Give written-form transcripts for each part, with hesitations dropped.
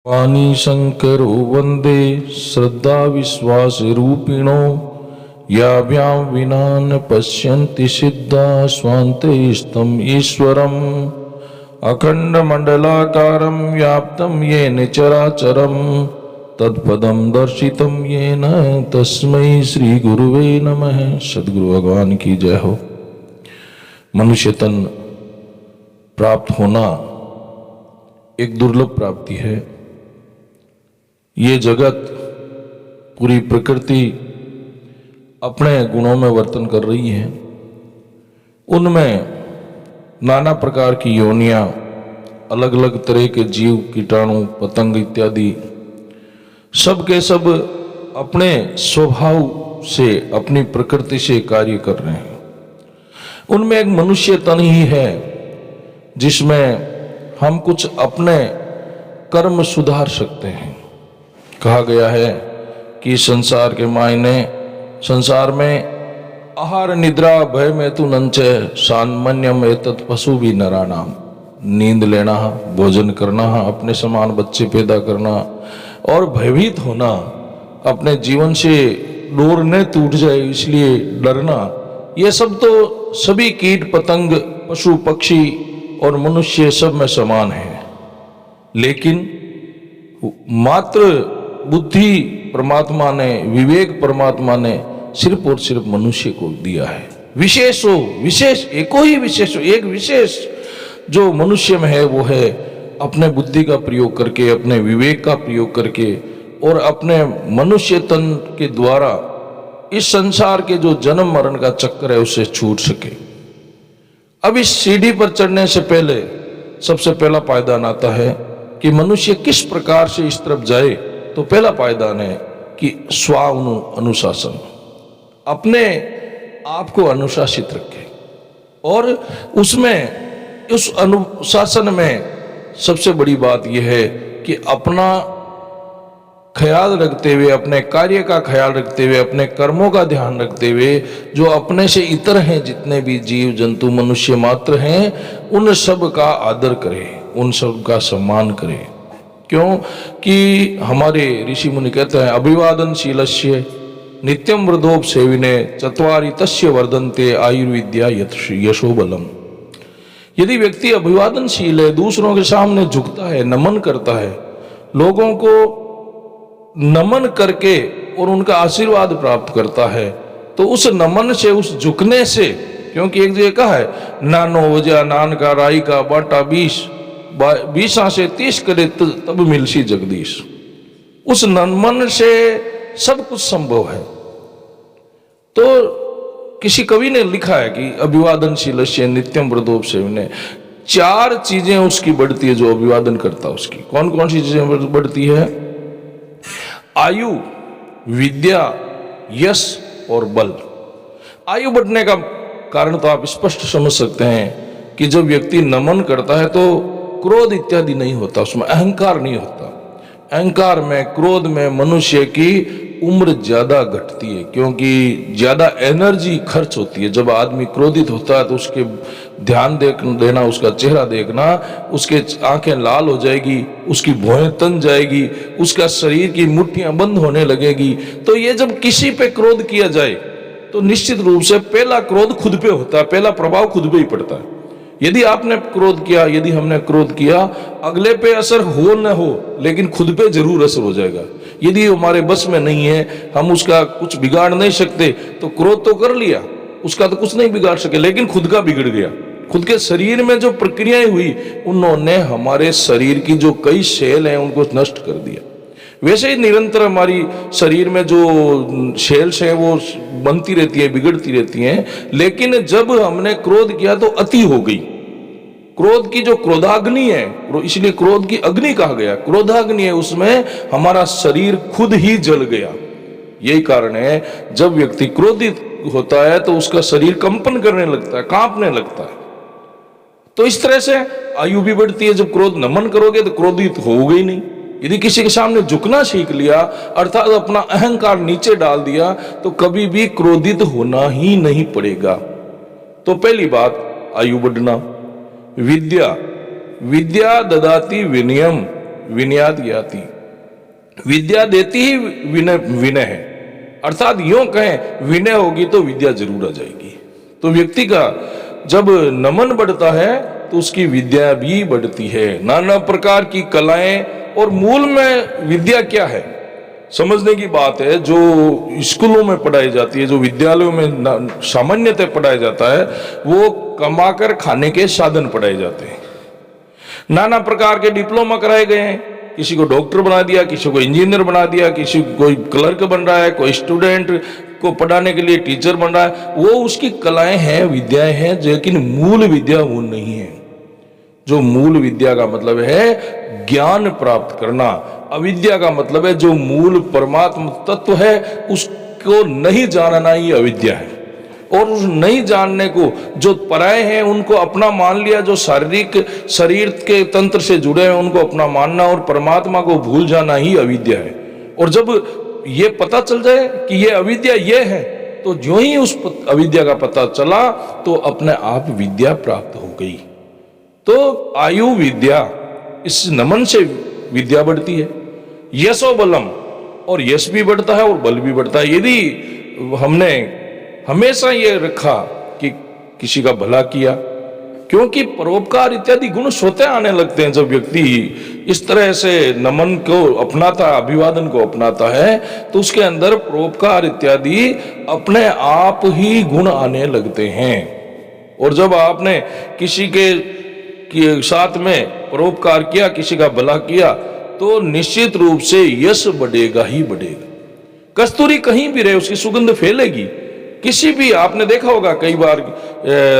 वाणी शंकरो वंदे श्रद्धा विश्वास रूपिणो याभ्यां विना न पश्यन्ति सिद्धा स्वान्ते स्तम ईश्वरम् अखंड मंडलाकारं व्याप्तं येन चराचरं तत्पदं दर्शितं येन तस्मै श्री गुरुवे नमः। सद्गुरु भगवान की जय हो। मनुष्य तन प्राप्त होना एक दुर्लभ प्राप्ति है। ये जगत, पूरी प्रकृति अपने गुणों में वर्तन कर रही है। उनमें नाना प्रकार की योनियां, अलग अलग तरह के जीव, कीटाणु, पतंग इत्यादि सब के सब अपने स्वभाव से, अपनी प्रकृति से कार्य कर रहे हैं। उनमें एक मनुष्य तन ही है जिसमें हम कुछ अपने कर्म सुधार सकते हैं। कहा गया है कि संसार के मायने, संसार में आहार निद्रा भय में तु नंचे सान्मन्यम एतत् पशु भी नराणाम। नींद लेना, भोजन करना, अपने समान बच्चे पैदा करना और भयभीत होना, अपने जीवन से डोर न टूट जाए इसलिए डरना, ये सब तो सभी कीट पतंग, पशु पक्षी और मनुष्य सब में समान है। लेकिन मात्र बुद्धि परमात्मा ने, विवेक परमात्मा ने सिर्फ और सिर्फ मनुष्य को दिया है। विशेष हो, विशेष एको ही विशेष हो, एक विशेष जो मनुष्य में है वो है अपने बुद्धि का प्रयोग करके, अपने विवेक का प्रयोग करके और अपने मनुष्य तन के द्वारा इस संसार के जो जन्म मरण का चक्कर है उससे छूट सके। अब इस सीढ़ी पर चढ़ने से पहले सबसे पहला पायदान आता है कि मनुष्य किस प्रकार से इस तरफ जाए। तो पहला पायदान है कि अनुशासन, अपने आप को अनुशासित रखे। और उसमें, उस अनुशासन में सबसे बड़ी बात यह है कि अपना ख्याल रखते हुए, अपने कार्य का ख्याल रखते हुए, अपने कर्मों का ध्यान रखते हुए, जो अपने से इतर हैं, जितने भी जीव जंतु मनुष्य मात्र हैं, उन सब का आदर करे, उन सब का सम्मान करे। क्यों कि हमारे ऋषि मुनि कहते हैं अभिवादनशीलस्य नित्यम वृद्धोप सेविने चत्वारि तस्य वर्धन्ते आयुर्विद्या यशो बलम। यदि व्यक्ति अभिवादनशील है, दूसरों के सामने झुकता है, नमन करता है, लोगों को नमन करके और उनका आशीर्वाद प्राप्त करता है, तो उस नमन से, उस झुकने से, क्योंकि एक जगह कहा है नानो वजह नान का राई का बाटा 20 से 30 करे तब मिलसी जगदीश। उस नमन से सब कुछ संभव है। तो किसी कवि ने लिखा है कि अभिवादनशील नित्यम वृद्धोप सेविने, 4 चीजें उसकी बढ़ती है जो अभिवादन करता है उसकी। कौन कौन सी चीजें बढ़ती है? आयु, विद्या, यश और बल। आयु बढ़ने का कारण तो आप स्पष्ट समझ सकते हैं कि जब व्यक्ति नमन करता है तो क्रोध इत्यादि नहीं होता, उसमें अहंकार नहीं होता। अहंकार में, क्रोध में मनुष्य की उम्र ज्यादा घटती है, क्योंकि ज्यादा एनर्जी खर्च होती है। जब आदमी क्रोधित होता है तो उसके ध्यान देना, उसका चेहरा देखना, उसके आंखें लाल हो जाएगी, उसकी भौहें तन जाएगी, उसका शरीर की मुट्ठियां बंद होने लगेगी। तो ये जब किसी पे क्रोध किया जाए तो निश्चित रूप से पहला क्रोध खुद पे होता है, पहला प्रभाव खुद पे ही पड़ता है। यदि आपने क्रोध किया, यदि हमने क्रोध किया, अगले पे असर हो न हो लेकिन खुद पे जरूर असर हो जाएगा। यदि हमारे बस में नहीं है, हम उसका कुछ बिगाड़ नहीं सकते, तो क्रोध तो कर लिया, उसका तो कुछ नहीं बिगाड़ सके, लेकिन खुद का बिगड़ गया। खुद के शरीर में जो प्रक्रियाएं हुई, उन्होंने हमारे शरीर की जो कई सेल हैं उनको नष्ट कर दिया। वैसे ही निरंतर हमारी शरीर में जो सेल्स हैं वो बनती रहती है, बिगड़ती रहती हैं। लेकिन जब हमने क्रोध किया तो अति हो गई। क्रोध की जो क्रोधाग्नि है, इसलिए क्रोध की अग्नि कहा गया, क्रोधाग्नि है, उसमें हमारा शरीर खुद ही जल गया। यही कारण है जब व्यक्ति क्रोधित होता है तो उसका शरीर कंपन करने लगता है, कांपने लगता है। तो इस तरह से आयु भी बढ़ती है। जब क्रोध नमन करोगे तो क्रोधित होगे ही नहीं। यदि किसी के सामने झुकना सीख लिया, अर्थात अपना अहंकार नीचे डाल दिया, तो कभी भी क्रोधित होना ही नहीं पड़ेगा। तो पहली बात आयु बढ़ना। विद्या, विद्या ददाति विनयम विनयाद याति। विद्या देती ही विनय विनय है, अर्थात यूं कहें विनय होगी तो विद्या जरूर आ जाएगी। तो व्यक्ति का जब नमन बढ़ता है तो उसकी विद्या भी बढ़ती है। नाना प्रकार की कलाएं, और मूल में विद्या क्या है समझने की बात है। जो स्कूलों में पढ़ाई जाती है, जो विद्यालयों में सामान्यतः पढ़ाया जाता है, वो कमाकर खाने के साधन पढ़ाए जाते हैं। नाना प्रकार के डिप्लोमा कराए गए हैं, किसी को डॉक्टर बना दिया, किसी को इंजीनियर बना दिया, किसी को कोई क्लर्क बन रहा है, कोई स्टूडेंट को पढ़ाने के लिए टीचर बन रहा है। वो उसकी कलाएं हैं, विद्याएं हैं, लेकिन मूल विद्या वो नहीं है। जो मूल विद्या का मतलब है ज्ञान प्राप्त करना, अविद्या का मतलब है जो मूल परमात्म तत्व है उसको नहीं जानना ही अविद्या है। और उस नहीं जानने को जो पराये हैं उनको अपना मान लिया, जो शारीरिक शरीर के तंत्र से जुड़े हैं उनको अपना मानना और परमात्मा को भूल जाना ही अविद्या है। और जब ये पता चल जाए कि ये अविद्या ये है, तो जो ही उस अविद्या का पता चला तो अपने आप विद्या प्राप्त हो गई। तो आयु विद्या, इस नमन से विद्या बढ़ती है। यशो बलम, और यश भी बढ़ता है और बल भी बढ़ता है। यदि हमने हमेशा ये रखा कि किसी का भला किया, क्योंकि परोपकार इत्यादि गुण स्वतः आने लगते हैं। जब व्यक्ति इस तरह से नमन को अपनाता, अभिवादन को अपनाता है, तो उसके अंदर परोपकार इत्यादि अपने आप ही गुण आने लगते हैं। और जब आपने किसी के साथ में परोपकार किया, किसी का भला किया, तो निश्चित रूप से यश बढ़ेगा ही बढ़ेगा। कस्तूरी कहीं भी रहे उसकी सुगंध फैलेगी। किसी भी, आपने देखा होगा कई बार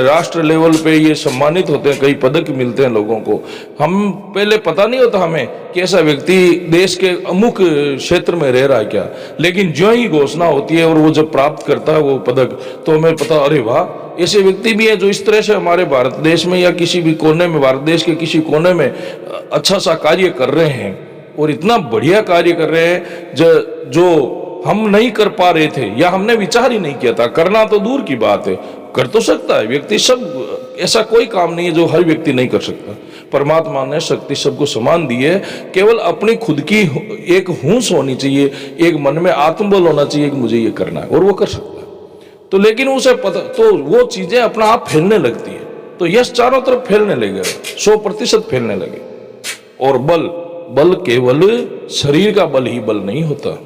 राष्ट्र लेवल पे ये सम्मानित होते हैं, कई पदक मिलते हैं लोगों को। हम पहले पता नहीं होता हमें कि ऐसा व्यक्ति देश के अमुक क्षेत्र में रह रहा है क्या, लेकिन जो ही घोषणा होती है और वो जब प्राप्त करता है वो पदक, तो हमें पता, अरे वाह, ऐसे व्यक्ति भी हैं जो इस तरह से हमारे भारत देश में या किसी भी कोने में, भारत देश के किसी कोने में अच्छा सा कार्य कर रहे हैं और इतना बढ़िया कार्य कर रहे हैं जो हम नहीं कर पा रहे थे या हमने विचार ही नहीं किया था। करना तो दूर की बात है, कर तो सकता है व्यक्ति, सब ऐसा कोई काम नहीं है जो हर व्यक्ति नहीं कर सकता। परमात्मा ने शक्ति सबको समान दी है, केवल अपनी खुद की एक होश होनी चाहिए, एक मन में आत्मबल होना चाहिए कि मुझे ये करना है, और वो कर सकता है। तो लेकिन उसे पता, तो वो चीजें अपना आप फैलने लगती है, तो यश चारों तरफ फैलने लगे, 100% फैलने लगे। और बल केवल शरीर का बल ही बल नहीं होता,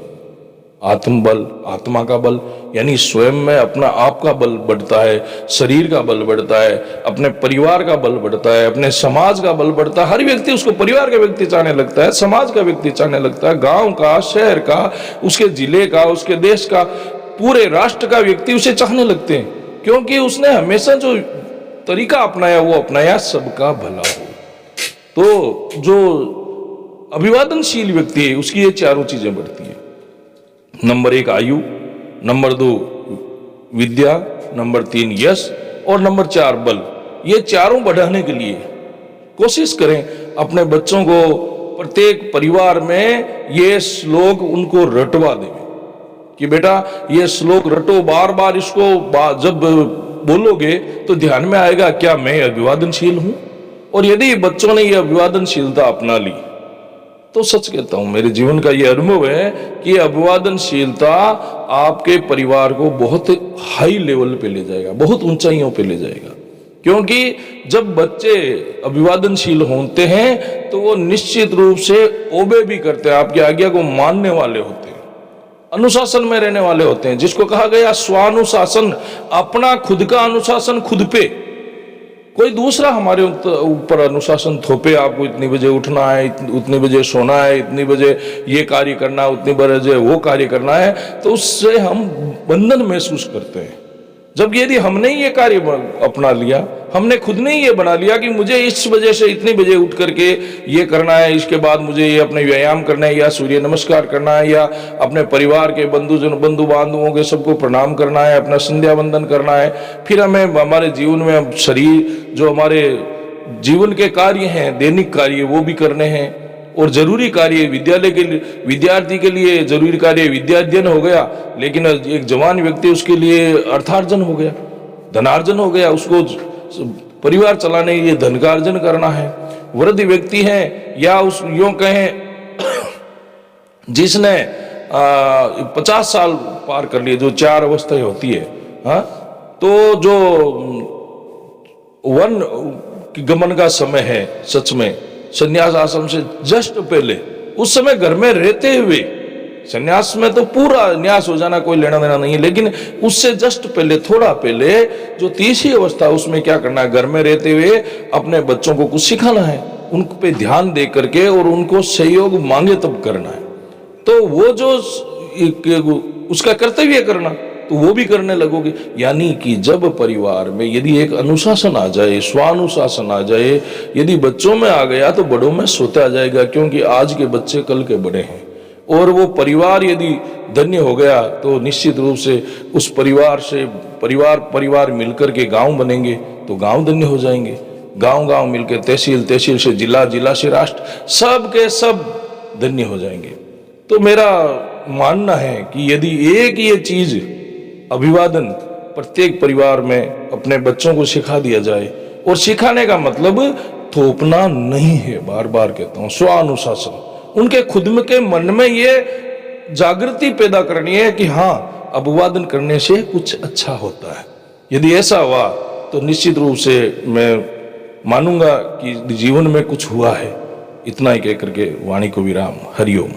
आत्मबल, आत्मा का बल, यानी स्वयं में अपना आप का बल बढ़ता है, शरीर का बल बढ़ता है, अपने परिवार का बल बढ़ता है, अपने समाज का बल बढ़ता है। हर व्यक्ति उसको परिवार का व्यक्ति चाहने लगता है, समाज का व्यक्ति चाहने लगता है, गांव का, शहर का, उसके जिले का, उसके देश का, पूरे राष्ट्र का व्यक्ति उसे चाहने लगते हैं, क्योंकि उसने हमेशा जो तरीका अपनाया वो अपनाया सबका भला हो। तो जो अभिवादनशील व्यक्ति है उसकी ये चारों चीजें बढ़ती है। नंबर 1 आयु, नंबर 2 विद्या, नंबर 3 यश, और नंबर 4 बल। ये चारों बढ़ाने के लिए कोशिश करें अपने बच्चों को, प्रत्येक परिवार में ये श्लोक उनको रटवा दें कि बेटा ये श्लोक रटो, बार बार इसको जब बोलोगे तो ध्यान में आएगा क्या मैं अभिवादनशील हूं। और यदि बच्चों ने ये अभिवादनशीलता अपना ली तो सच कहता हूं, मेरे जीवन का ये अनुभव है कि अभिवादनशीलता आपके परिवार को बहुत हाई लेवल पे ले जाएगा, बहुत ऊंचाइयों पे ले जाएगा। क्योंकि जब बच्चे अभिवादनशील होते हैं तो वो निश्चित रूप से ओबे भी करते हैं, आपकी आज्ञा को मानने वाले होते हैं, अनुशासन में रहने वाले होते हैं, जिसको कहा गया स्वानुशासन, अपना खुद का अनुशासन खुद पे। कोई दूसरा हमारे ऊपर अनुशासन थोपे, आपको इतनी बजे उठना है, उतनी बजे सोना है, इतनी बजे ये कार्य करना है, उतनी बजे वो कार्य करना है, तो उससे हम बंधन महसूस करते हैं। जबकि यदि हमने ही ये कार्य अपना लिया, हमने खुद ने ही ये बना लिया कि मुझे इस वजह से इतनी बजे उठ करके ये करना है, इसके बाद मुझे ये अपने व्यायाम करना है, या सूर्य नमस्कार करना है, या अपने परिवार के बंधु बांधवों के सबको प्रणाम करना है, अपना संध्या वंदन करना है, फिर हमें हमारे जीवन में शरीर जो हमारे जीवन के कार्य हैं, दैनिक कार्य, वो भी करने हैं। और जरूरी कार्य विद्यालय के लिए, विद्यार्थी के लिए जरूरी कार्य विद्याध्ययन हो गया, लेकिन एक जवान व्यक्ति उसके लिए अर्थार्जन हो गया, धनार्जन हो गया, उसको परिवार चलाने के लिए धन का अर्जन करना है। वृद्ध व्यक्ति हैं या उस यूं कहें जिसने 50 साल पार कर लिए, जो 4 अवस्थाएं होती है, हाँ, तो जो वन गमन का समय है, सच में संन्यास आश्रम से जस्ट पहले, उस समय घर में रहते हुए, संन्यास में तो पूरा न्यास हो जाना कोई लेना देना नहीं है, लेकिन उससे जस्ट पहले, थोड़ा पहले जो तीसरी अवस्था, उसमें क्या करना है, घर में रहते हुए अपने बच्चों को कुछ सिखाना है, उन पे ध्यान दे करके और उनको सहयोग मांगे तब करना है। तो वो जो उसका कर्तव्य करना, तो वो भी करने लगोगे। यानी कि जब परिवार में यदि एक अनुशासन आ जाए, स्वानुशासन आ जाए, यदि बच्चों में आ गया तो बड़ों में स्वतः आ जाएगा, क्योंकि आज के बच्चे कल के बड़े हैं। और वो परिवार यदि धन्य हो गया तो निश्चित रूप से उस परिवार से परिवार मिलकर के गांव बनेंगे तो गांव धन्य हो जाएंगे, गांव मिलकर तहसील, तहसील से जिला, जिला से राष्ट्र, सब के सब धन्य हो जाएंगे। तो मेरा मानना है कि यदि एक ये चीज अभिवादन प्रत्येक परिवार में अपने बच्चों को सिखा दिया जाए, और सिखाने का मतलब थोपना नहीं है, बार बार कहता हूं, स्वानुशासन, उनके खुद के मन में ये जागृति पैदा करनी है कि हाँ, अभिवादन करने से कुछ अच्छा होता है। यदि ऐसा हुआ तो निश्चित रूप से मैं मानूंगा कि जीवन में कुछ हुआ है। इतना ही कहकर के वाणी को विराम। हरिओम।